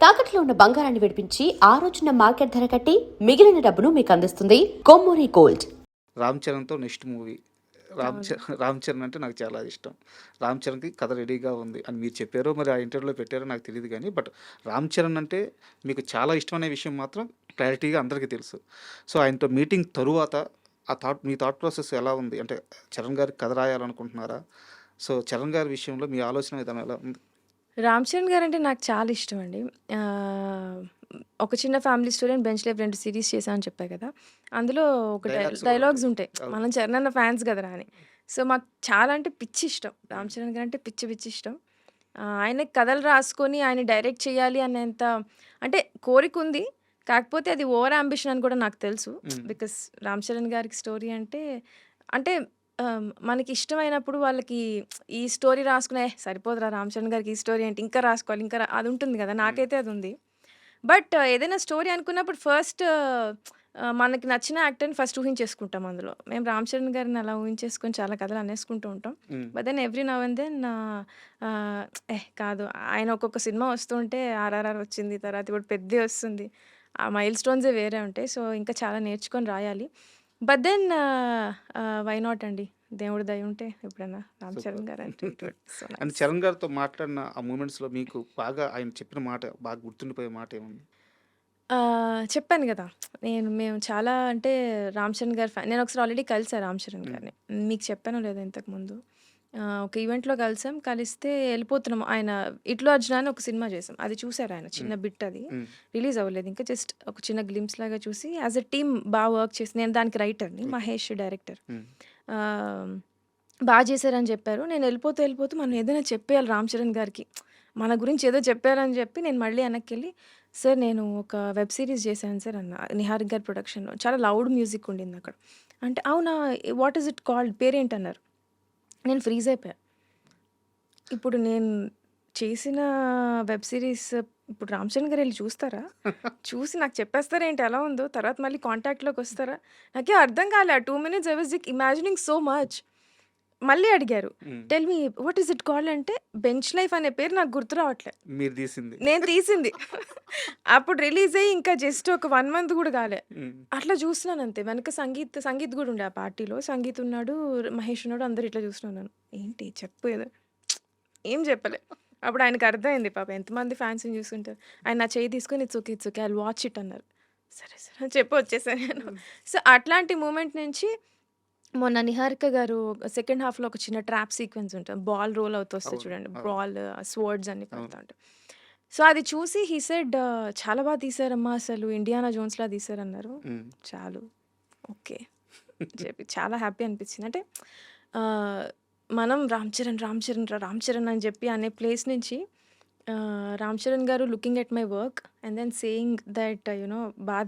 తాకట్లో ఉన్న బంగారాన్ని విడిపించి ఆ రోజున మార్కెట్ ధర కట్టి మిగిలిన డబ్బును మీకు అందిస్తుంది కొమ్మూరి గోల్డ్. రామ్ చరణ్తో నెక్స్ట్ మూవీ. రామ్ చరణ్ అంటే నాకు చాలా ఇష్టం. రామ్ చరణ్కి కథ రెడీగా ఉంది అని మీరు చెప్పారో మరి ఆ ఇంటర్వ్యూలో పెట్టారో నాకు తెలియదు కానీ బట్ రామ్ చరణ్ అంటే మీకు చాలా ఇష్టం అనే విషయం మాత్రం క్లారిటీగా అందరికీ తెలుసు. సో ఆయనతో మీటింగ్ తరువాత మీ థాట్ ప్రాసెస్ ఎలా ఉంది? అంటే చరణ్ గారికి కథ రాయాలనుకుంటున్నారా? సో చరణ్ గారి విషయంలో మీ ఆలోచన విధానం ఎలా ఉంది? రామ్ చరణ్ గారంటే నాకు చాలా ఇష్టం అండి. ఒక చిన్న family story and bench life 2 series చేశా అని చెప్పా కదా! అందులో ఒక డైలాగ్స్ కూడా డైలాగ్స్ ఉంటాయి. ఉంటాయి. అవును. మనం చరణ్ అన్న ఫ్యాన్స్ కదరా అని. సో, మాకు చాలా అంటే పిచ్చి ఇష్టం. రామ్ చరణ్ గారంటే పిచ్చి పిచ్చి ఇష్టం. ఆయనకి కథలు రాసుకొని ఆయన డైరెక్ట్ చేయాలి అనేంత అంటే కోరికుంది. కాకపోతే అది ఓవర్ యాంబిషన్ అని కూడా నాకు తెలుసు. బికాస్ రామ్ చరణ్ గారికి స్టోరీ అంటే మనకి ఇష్టమైనప్పుడు వాళ్ళకి ఈ స్టోరీ రాసుకునే సరిపోదురా రామ్ చరణ్ గారికి ఈ స్టోరీ ఏంటి ఇంకా రాసుకోవాలి అది ఉంటుంది కదా! నాకైతే అది ఉంది. బట్ ఏదైనా స్టోరీ అనుకున్నప్పుడు ఫస్ట్ మనకి నచ్చిన యాక్టర్‌ని ఫస్ట్ ఊహించేసుకుంటాం అందులో. మేము రామ్ చరణ్ గారిని అలా ఊహించేసుకొని చాలా కథలు అనేసుకుంటూ ఉంటాం. Hmm. But then every now and then కాదు ఆయన ఒక్కొక్క సినిమా వస్తుంటే 'ఆర్ఆర్ఆర్' వచ్చింది. తర్వాత ఇప్పుడు 'పెద్ది' వస్తుంది. ఆ మైల్ స్టోన్సే వేరే ఉంటాయి. సో, ఇంకా చాలా నేర్చుకొని రాయాలి. బట్ దెన్ వై నాట్ అండి. దేవుడి దయ ఉంటే ఎప్పుడైనా రామ్ సూపర్. చరణ్ గారంటే it would so and nice. Charan గారితో మాట్లాడిన ఆ మూమెంట్స్‌లో మీకు బాగా ఆయన చెప్పిన మాట బాగా గుర్తుండిపోయే మాట ఏముంది? చెప్పాను గదా! మేము చాలా అంటే రామ్ చరణ్ గారి నేనొకసారి ఆల్రెడీ కలిసా రామ్ చరణ్ హ్మ్. గారిని. మీకు చెప్పానో లేదో ఇంతకుముందు. ఒక ఈవెంట్‌లో కలిసాం. కలిస్తే ఎళ్ళిపోతున్నాం. ఆయన 'ఇట్లు అర్జున' అని ఒక సినిమా చేసాం. అది చూసారాయన. చిన్న హ్మ్. బిట్ అది. హ్మ్. రిలీజ్ అవ్వలేదు ఇంకా. జస్ట్ ఒక చిన్న గ్లింప్స్ లాగా చూసి యాస్ ఎ టీమ్ వర్క్ చేసి నేను దానికి రైటర్‌ని. ఓకే. మహేష్ డైరెక్టర్. హ్మ్. ఆహ్, చేశారని చెప్పారు. నేను ఎళ్ళిపోతూ మనం ఏదైనా చెప్పేయాలి రామ్ చరణ్ గారికి. మన గురించి ఏదో చెప్పారని చెప్పి నేను మళ్ళీ వెనక్కెళ్ళి సార్ నేను ఒక వెబ్ సీరీస్ చేశాను సార్ అన్న. 'నిహారిక' గారి ప్రొడక్షన్‌లో. చాలా లౌడ్ మ్యూజిక్ ఉండిందక్కడ. అంటే అవునా! What is it called? పేరేంటన్నారు. నేను ఫ్రీజ్ అయిపోయా. ఇప్పుడు నేను చేసిన వెబ్ సీరీస్ ఇప్పుడు 'రామ్ చరణ్' గారు ఎళ్లి చూస్తారా? చూసి నాకు చెప్పేస్తారేంటి ఎలా ఉందో? తర్వాత మళ్ళీ కాంటాక్ట్‌లోకొస్తారా? నాకేం అర్థం కాలే. ఆ 2 minutes I was imagining so much. మళ్ళీ అడిగారు. హ్మ్. Tell me what is it called అంటే 'బెంచ్ లైఫ్' అనే పేరు నాకు గుర్తు రావట్లే. మీరు తీసింది. నేను తీసింది. అప్పుడు రిలీజ్ అయ్యి ఇంకా జస్ట్ ఒక 1 మంత్ గూడా గాలే. హ్మ్. అట్లా చూస్తున్నానంతే. వెనక సంగీత్ గూడా ఉండే ఆ పార్టీలో. సంగీత్ ఉన్నాడు, మహేష్ ఉన్నాడు. అందరూ ఇట్లా చూస్తున్నాను. ఏంటి చెప్పు ఏదో ఏం చెప్పలే. అప్పుడు ఆయనకి అర్థమైంది పాపం ఎంతమంది ఫ్యాన్స్‌ని చూసుంటారు. ఆయన నా చెయ్యి తీసుకొని it's okay. I'll watch it అన్నారు. సరే అని చెప్పి వచ్చేసా నేను. హ్మ్. సో, అట్లాంటి మూమెంట్ నుంచి మొన్న 'నిహారిక' గారు సెకండ్ హాఫ్‌లో ఒక చిన్న ట్రాప్ సీక్వెన్స్ ఉంటది. బాల్ రోల్ అవుతూ వస్తది అవును. చూడండి. అవును. స్వర్డ్స్ అన్నీ అవును. పడతా ఉంటాయి. సో, అది చూసి హి సెడ్ "చాలా తీశారమ్మా అసలు 'ఇండియానా జోన్స్‌లా' తీశారన్నారు." హ్మ్. చాలు. ఓకే. చెప్పి చాలా హ్యాపీ అనిపించింది. అంటే ఆహ్, మనం 'రామ్ చరణ్' అని చెప్పి అనే ప్లేస్ నుంచి 'రామ్ చరణ్' గారు looking at my work and then saying that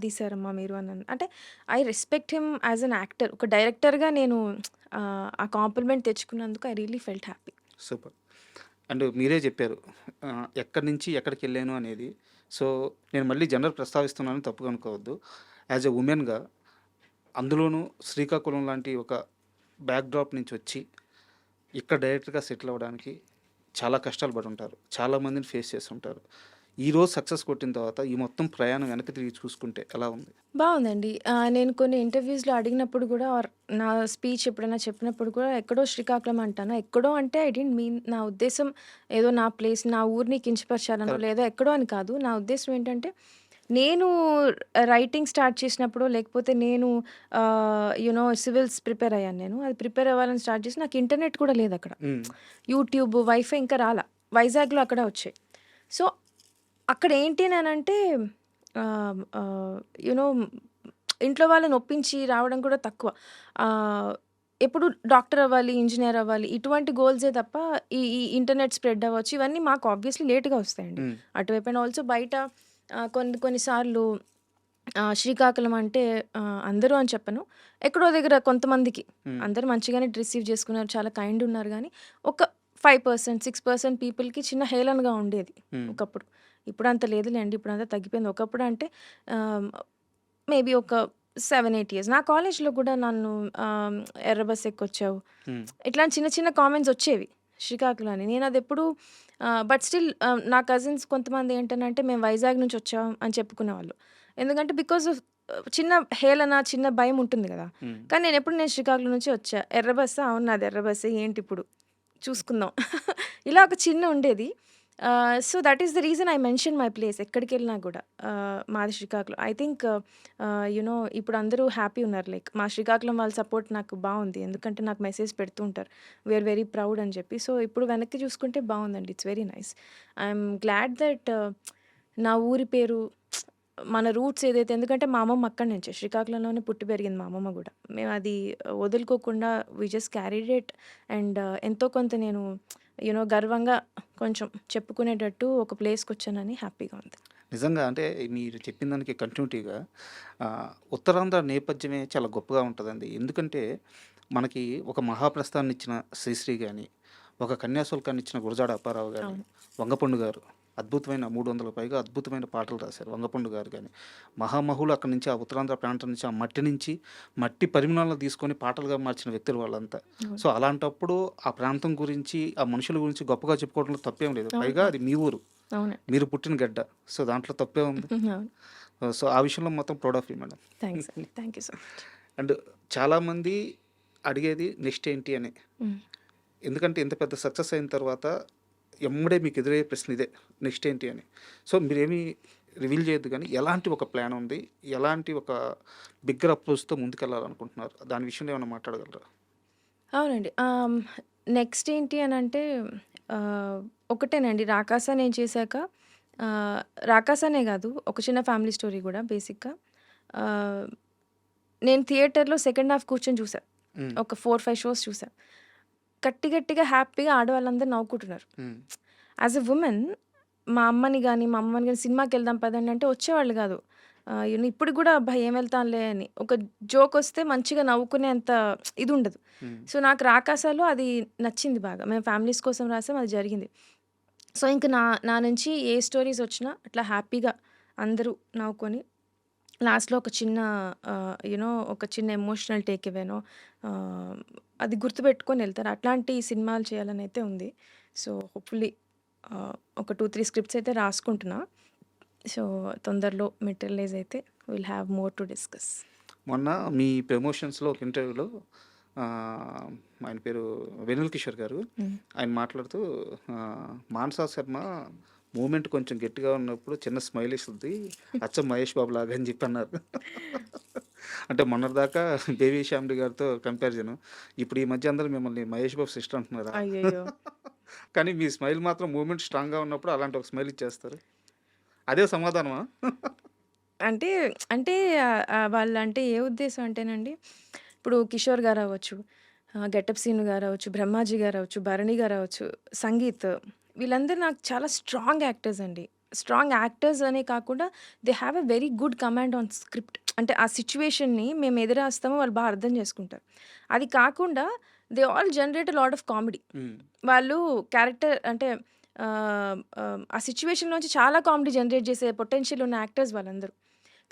తీశారమ్మా మీరు అని అంటే I respect him as an actor. ఒక డైరెక్టర్‌గా నేను ఆ కాంప్లిమెంట్ తెచ్చుకున్నందుకు I really felt happy. Super. And మీరే చెప్పారు. ఎక్కడి నుంచి ఎక్కడికెళ్ళాను అనేది. సో, నేను మళ్ళీ జెండర్ ప్రస్తావిస్తున్నాను తప్పుగా అనుకోవద్దు. యాజ్ ఎ వుమెన్‌గా అందులోనూ శ్రీకాకుళం లాంటి ఒక బ్యాక్‌డ్రాప్ నుంచి వచ్చి ఇక్కడ డైరెక్టర్‌గా సెటిల్ అవ్వడానికి చాలా కష్టాలు పడుంటారు. చాలా మందిని ఫేస్ చేసుంటారు. ఈరోజు సక్సెస్ కొట్టిన తర్వాత ఈ మొత్తం ప్రయాణం వెనక్కి తిరిగి చూసుకుంటే ఎలా ఉంది? బావుందండి. నేను కొన్ని ఇంటర్‌వ్యూస్‌లో అడిగినప్పుడు గూడా నా స్పీచ్ ఎప్పుడైనా చెప్పినప్పుడు కూడా ఎక్కడో శ్రీకాకుళం అంటాను. ఎక్కడో అంటే ఐ డిడ్ంట్ మీన్ నా ఉద్దేశ్యం ఏదో నా ప్లేస్, నా ఊరిని కించపరచాలనో కరెక్ట్. లేదా ఎక్కడో అని కాదు. నా ఉద్దేశ్యం ఏంటంటే నేను రైటింగ్ స్టార్ట్ చేసినప్పుడో లేకపోతే నేను సివిల్స్ ప్రిపేర్ అయ్యాను నేను. అది ప్రిపేర్ అవ్వాలని స్టార్ట్ చేసి నాకు ఇంటర్నెట్ కూడా లేదక్కడ. హ్మ్. యూట్యూబ్, వైఫై ఇంకా రాలా. వైజాగ్‌లో అక్కడ వచ్చాయి. సో, అక్కడ ఏంటి అనంటే ఆహ్, ఆహ్, యూ నో ఇంట్లో వాళ్ళని ఒప్పించి రావడం కూడా తక్కువ. ఆహ్, ఎప్పుడు డాక్టర్ అవ్వాలి, ఇంజినీర్ అవ్వాలి ఇటువంటి గోల్సే తప్ప ఈ ఇంటర్నెట్ స్ప్రెడ్ అవ్వచ్చు. ఇవన్నీ మాకు ఆబ్వియస్‌లీ లేట్‌గా వస్తాయండి. హ్మ్. అటువైపు అండ్ ఆల్సో బయట కొన్ని కొన్ని సార్లు శ్రీకాకుళం అంటే అందరూ అని చెప్పను. ఎక్కడో దగ్గర కొంతమందికి హ్మ్. అందరూ మంచిగానే రిసీవ్ చేసుకున్నారు. చాలా కైండ్ ఉన్నారు గానీ, ఒక 5%, 6% పీపుల్‌కి చిన్న హేళనగా ఉండేది హ్మ్. ఒకప్పుడు. ఇప్పుడంత లేదులేండి. ఇప్పుడంతా తగ్గిపోయింది. ఒకప్పుడంటే ఆహ్, మేబీ ఒక 7, 8 ఇయర్స్. నా కాలేజ్‌లో కూడా నన్ను ఎర్ర బస్ ఎక్కొచ్చావు. హ్మ్. ఇట్లాంటి చిన్న చిన్న కామెంట్స్ వచ్చేవి. శ్రీకాకుళం అని. నేను అది ఎప్పుడు బట్ స్టిల్ నా కజిన్స్ కొంతమంది ఏంటనంటే మేము వైజాగ్ నుంచి వచ్చాం అని చెప్పుకునేవాళ్ళు. ఎందుకంటే బికాస్ ఆఫ్ చిన్న హేళన, చిన్న భయం ఉంటుంది కదా. కానీ నేను శ్రీకాకుళం నుంచి వచ్చా. ఎర్ర బస్సా? అవును, నాది ఎర్ర బస్సే, ఏంటి ఇప్పుడు చూసుకుందాం. ఇలా ఒక చిన్న ఉండేది. So that is the reason I mention my place. ఎక్కడికి వెళ్ళినా కూడా మాది శ్రీకాకుళం. ఐ థింక్ యునో ఇప్పుడు అందరూ హ్యాపీ ఉన్నారు. లైక్ మా శ్రీకాకుళం వాళ్ళ సపోర్ట్ నాకు బాగుంది. ఎందుకంటే నాకు మెసేజ్ పెడుతూ ఉంటారు, వీఆర్ వెరీ ప్రౌడ్ అని చెప్పి. సో ఇప్పుడు వెనక్కి చూసుకుంటే బాగుందండి. It's very nice. I'm glad that నా ఊరి పేరు, మన రూట్స్ ఏదైతే, ఎందుకంటే మా అమ్మమ్మ అక్కడి నుంచే శ్రీకాకుళంలోనే పుట్టి పెరిగింది మా అమ్మమ్మ కూడా. మేము అది వదులుకోకుండా we just carried it. And ఎంతో కొంత నేను యూనో గర్వంగా కొంచెం చెప్పుకునేటట్టు ఒక ప్లేస్కి వచ్చానని హ్యాపీగా ఉంది. నిజంగా అంటే మీరు చెప్పిన దానికి కంటిన్యూటీగా ఉత్తరాంధ్ర నేపథ్యమే చాలా గొప్పగా ఉంటుందండి. ఎందుకంటే మనకి ఒక మహాప్రస్థాన్ని ఇచ్చిన శ్రీశ్రీ కానీ, ఒక కన్యాశుల్కాన్ని ఇచ్చిన గురజాడ అప్పారావు కానీ, అవును. వంగపండు గారు అద్భుతమైన 300 పైగా అద్భుతమైన పాటలు రాశారు వంగపండు గారు కానీ. మహామహులు అక్కడి నుంచి, ఆ ఉత్తరాంధ్ర ప్రాంతం నుంచి, ఆ మట్టి నుంచి మట్టి పరిమాణాలను తీసుకొని పాటలుగా మార్చిన వ్యక్తులు వాళ్ళంతా. సో అలాంటప్పుడు ఆ ప్రాంతం గురించి, ఆ మనుషుల గురించి గొప్పగా చెప్పుకోవడంలో తప్పేం లేదు. పైగా అది మీ ఊరు, అవును. మీరు పుట్టిన గడ్డ. సో దాంట్లో తప్పే ఉంది. అవును. సో ఆ విషయంలో మొత్తం proud of you madam. Thanks అండి. Thank you so much. And చాలామంది అడిగేది నెక్స్ట్ ఏంటి అని. ఎందుకంటే ఇంత పెద్ద సక్సెస్ అయిన తర్వాత ఎమ్మడే మీకు ఎదురయ్యే ప్రశ్న ఇదే, నెక్స్ట్ ఏంటి అని. సో మీరేమీ రివీల్ చేయొద్దు, కానీ ఎలాంటి ఒక ప్లాన్ ఉంది, ఎలాంటి ఒక బిగ్గర్ అప్రోచ్తో ముందుకెళ్ళాలనుకుంటున్నారు, దాని విషయంలో ఏమైనా మాట్లాడగలరా? అవునండి. నెక్స్ట్ ఏంటి అని అంటే ఒకటేనండి, రాకాసా నేను చేశాక, రాకాసానే కాదు, ఒక చిన్న ఫ్యామిలీ స్టోరీ కూడా బేసిక్గా. నేను థియేటర్లో సెకండ్ హాఫ్ కూర్చొని చూసా. ఒక 4-5 షోస్ చూసా. గట్టిగా హ్యాపీగా ఆడవాళ్ళందరూ నవ్వుకుంటున్నారు. యాజ్ ఎ ఉమెన్ మా అమ్మని కానీ సినిమాకి వెళ్దాం పదండి అంటే వచ్చేవాళ్ళు కాదు. ఇప్పుడు కూడా అబ్బాయి ఏం వెళ్తానులే అని, ఒక జోక్ వస్తే మంచిగా నవ్వుకునేంత ఇది ఉండదు. సో నాకు రాకాసాలో అది నచ్చింది బాగా. మేము ఫ్యామిలీస్ కోసం రాసాం, అది జరిగింది. సో ఇంక నా నుంచి ఏ స్టోరీస్ వచ్చినా అట్లా హ్యాపీగా అందరూ నవ్వుకొని లాస్ట్లో ఒక చిన్న ఒక చిన్న ఎమోషనల్ టేక్ ఇవేనో అది గుర్తుపెట్టుకొని వెళ్తారు. అట్లాంటి సినిమాలు చేయాలని అయితే ఉంది. సో హోప్ఫుల్లీ ఒక 2-3 స్క్రిప్ట్స్ అయితే రాసుకుంటున్నా. సో తొందరలో మెటీరియలైజ్ అయితే will have more to discuss. మొన్న మీ ప్రమోషన్స్లో ఒక ఇంటర్వ్యూలో ఆయన పేరు వెనుల్ కిషోర్ గారు, ఆయన మాట్లాడుతూ మానసా శర్మ మూమెంట్ కొంచెం గట్టిగా ఉన్నప్పుడు చిన్న స్మైల్ ఇస్తుంది, అచ్చం మహేష్ బాబు లాగా అని చెప్పి అన్నారు. అంటే మొన్నటిదాకా బేబీ శ్యామ్డి గారితో కంపారిజన్, ఇప్పుడు ఈ మధ్య అందరూ మిమ్మల్ని మహేష్ బాబు సిస్టర్ అంటున్నారా? అయ్యయ్యో! కానీ మీ స్మైల్ మాత్రం మూమెంట్ స్ట్రాంగ్గా ఉన్నప్పుడు అలాంటి ఒక స్మైల్ ఇచ్చేస్తారు. అదే సమాధానమా? అంటే వాళ్ళు అంటే ఏ ఉద్దేశం అంటేనండి, ఇప్పుడు కిషోర్ గారు అవ్వచ్చు, గెటప్ సీను గారు అవ్వచ్చు, బ్రహ్మాజీ గారు అవ్వచ్చు, భరణి గారు అవ్వచ్చు, సంగీత్, వీళ్ళందరూ నాకు చాలా స్ట్రాంగ్ యాక్టర్స్ అండి. స్ట్రాంగ్ యాక్టర్స్ అనే కాకుండా they have a very good command on script. అంటే ఆ సిచ్యువేషన్ని మేము ఎదురేస్తామో వాళ్ళు బాగా అర్థం చేసుకుంటారు. అది కాకుండా they all generate lot of comedy. వాళ్ళు క్యారెక్టర్ అంటే ఆ సిచ్యువేషన్లోంచి చాలా కామెడీ జనరేట్ చేసే పొటెన్షియల్ ఉన్న యాక్టర్స్ వాళ్ళందరూ.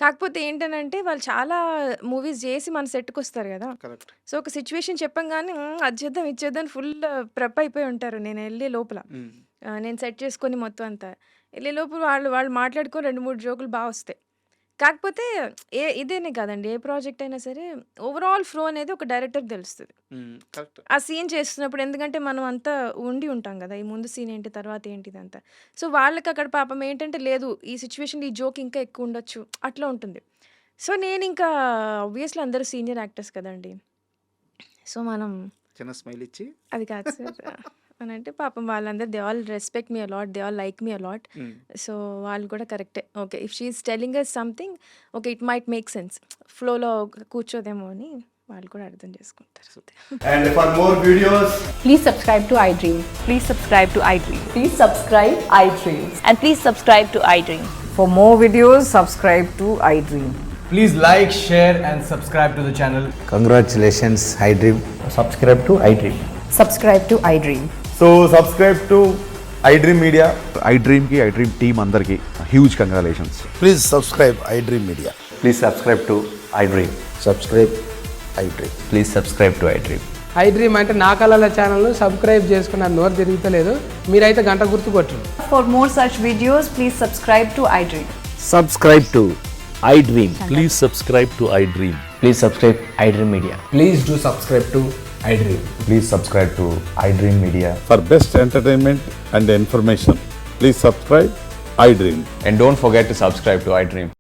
కాకపోతే ఏంటనంటే వాళ్ళు చాలా మూవీస్ చేసి మన సెట్కి వస్తారు కదా. కరెక్ట్. సో ఒక సిచ్యువేషన్ చెప్పంగానే అది చేద్దాం ఇది చేద్దాం ఫుల్ ప్రెప్ అయిపోయి ఉంటారు. నేను వెళ్ళే లోపల నేను సెట్ చేసుకొని మొత్తం అంతా వెళ్ళే లోపల వాళ్ళు మాట్లాడుకొని 2-3 జోకులు బాగా వస్తాయి. కాకపోతే ఇదేనే కాదండి, ఏ ప్రాజెక్ట్ అయినా సరే ఓవరాల్ ఫ్లో అనేది ఒక డైరెక్టర్కి తెలుస్తుంది కరెక్ట్. ఆ సీన్ చేస్తున్నప్పుడు. ఎందుకంటే మనం అంతా ఉండి ఉంటాం కదా, ఈ ముందు సీన్ ఏంటి తర్వాత ఏంటి ఇదంతా. సో వాళ్ళకి అక్కడ పాపం ఏంటంటే లేదు ఈ సిచ్యువేషన్లో ఈ జోక్ ఇంకా ఎక్కువ ఉండొచ్చు అట్లా ఉంటుంది. సో నేను ఇంకా ఆబ్వియస్లీ అందరూ సీనియర్ యాక్టర్స్ కదండి. సో మనం చిన్న స్మైల్ ఇచ్చి అది కాదు సార్ అని అంటే పాపం వాళ్ళందరూ they all respect me a lot, they all like me a lot. So వాళ్ళు కూడా కరెక్టే, okay if she is telling us something okay it might make sense, ఫ్లోలో కూర్చోదేమో అని వాళ్ళు కూడా అర్థం చేసుకుంటారు. And for more videos, Please subscribe to iDream. Please subscribe to iDream. Please subscribe iDream. And please subscribe to iDream. For more videos, subscribe to iDream. please like, share and subscribe to the channel. Congratulations, iDream. Subscribe to iDream. Subscribe to iDream. So subscribe to iDream Media. iDream ki iDream team andarki huge congratulations. Please subscribe iDream Media. Please subscribe to iDream. Subscribe iDream. Please subscribe to iDream. I dream అంటే నా కళల ఛానల్ను subscribe చేసుకున్న నోరు తిరుగుతలేదు. మీరైతే గంట గుర్తు కొట్టండి. For more such videos, please subscribe to iDream. Subscribe to iDream. Please subscribe to iDream. Please subscribe iDream Media. Please do subscribe to iDream. Please subscribe to iDream Media. For best entertainment and information, please subscribe iDream. And don't forget to subscribe to iDream.